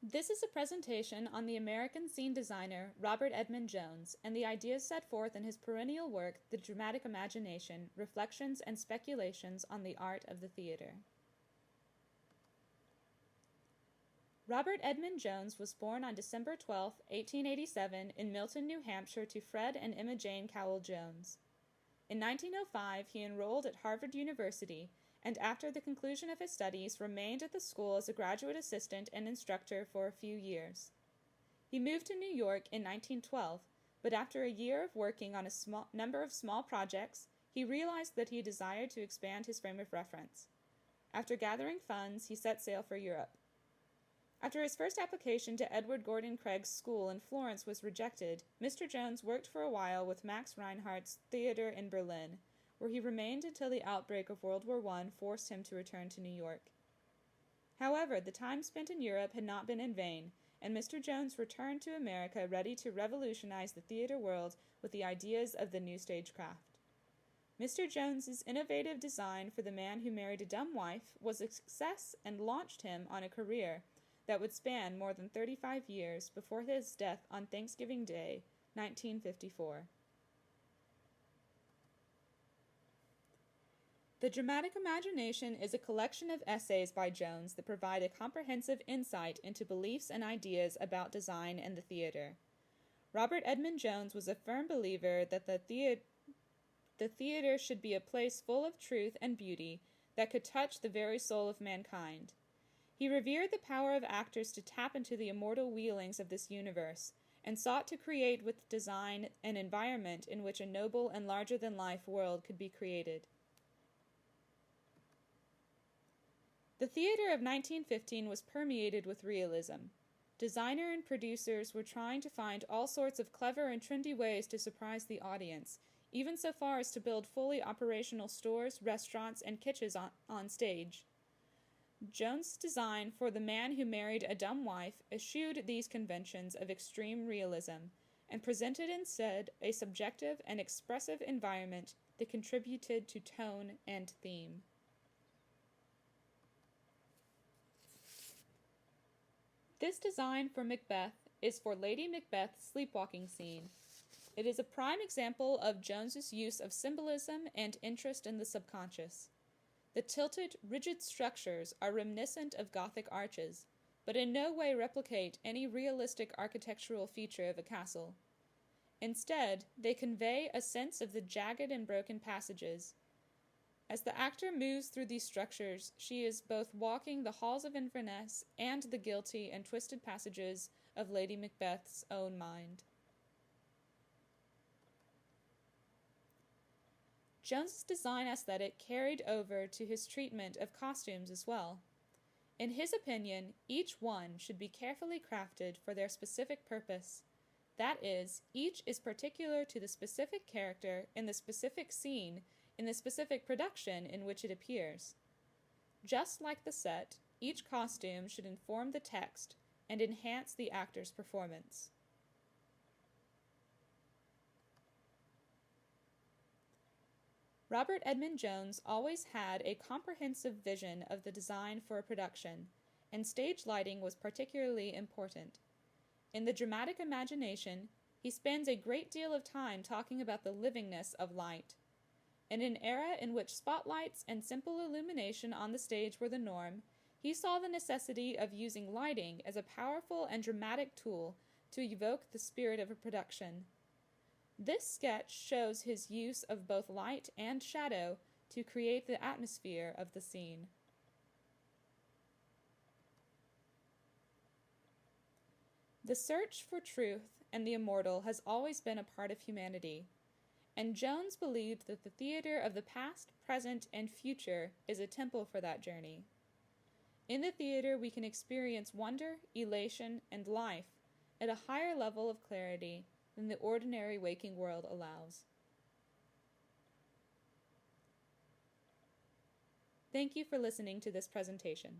This is a presentation on the American scene designer Robert Edmond Jones and the ideas set forth in his perennial work, The Dramatic Imagination, Reflections and Speculations on the Art of the Theater. Robert Edmond Jones was born on December 12, 1887, in Milton, New Hampshire, to Fred and Emma Jane Cowell Jones. In 1905, he enrolled at Harvard University, and after the conclusion of his studies, remained at the school as a graduate assistant and instructor for a few years. He moved to New York in 1912, but after a year of working on a number of small projects, he realized that he desired to expand his frame of reference. After gathering funds, he set sail for Europe. After his first application to Edward Gordon Craig's school in Florence was rejected, Mr. Jones worked for a while with Max Reinhardt's theater in Berlin, where he remained until the outbreak of World War I forced him to return to New York. However, the time spent in Europe had not been in vain, and Mr. Jones returned to America ready to revolutionize the theater world with the ideas of the new stagecraft. Mr. Jones's innovative design for The Man Who Married a Dumb Wife was a success and launched him on a career that would span more than 35 years before his death on Thanksgiving Day, 1954. The Dramatic Imagination is a collection of essays by Jones that provide a comprehensive insight into beliefs and ideas about design and the theater. Robert Edmond Jones was a firm believer that the theater should be a place full of truth and beauty that could touch the very soul of mankind. He revered the power of actors to tap into the immortal wheelings of this universe, and sought to create with design an environment in which a noble and larger-than-life world could be created. The theater of 1915 was permeated with realism. Designers and producers were trying to find all sorts of clever and trendy ways to surprise the audience, even so far as to build fully operational stores, restaurants, and kitchens on stage. Jones' design for The Man Who Married a Dumb Wife eschewed these conventions of extreme realism and presented instead a subjective and expressive environment that contributed to tone and theme. This design for Macbeth is for Lady Macbeth's sleepwalking scene. It is a prime example of Jones's use of symbolism and interest in the subconscious. The tilted, rigid structures are reminiscent of Gothic arches, but in no way replicate any realistic architectural feature of a castle. Instead, they convey a sense of the jagged and broken passages. As the actor moves through these structures, she is both walking the halls of Inverness and the guilty and twisted passages of Lady Macbeth's own mind. Jones's design aesthetic carried over to his treatment of costumes as well. In his opinion, each one should be carefully crafted for their specific purpose. That is, each is particular to the specific character in the specific scene in the specific production in which it appears. Just like the set, each costume should inform the text and enhance the actor's performance. Robert Edmond Jones always had a comprehensive vision of the design for a production, and stage lighting was particularly important. In The Dramatic Imagination, he spends a great deal of time talking about the livingness of light. In an era in which spotlights and simple illumination on the stage were the norm, he saw the necessity of using lighting as a powerful and dramatic tool to evoke the spirit of a production. This sketch shows his use of both light and shadow to create the atmosphere of the scene. The search for truth and the immortal has always been a part of humanity, and Jones believed that the theater of the past, present, and future is a temple for that journey. In the theater, we can experience wonder, elation, and life at a higher level of clarity than the ordinary waking world allows. Thank you for listening to this presentation.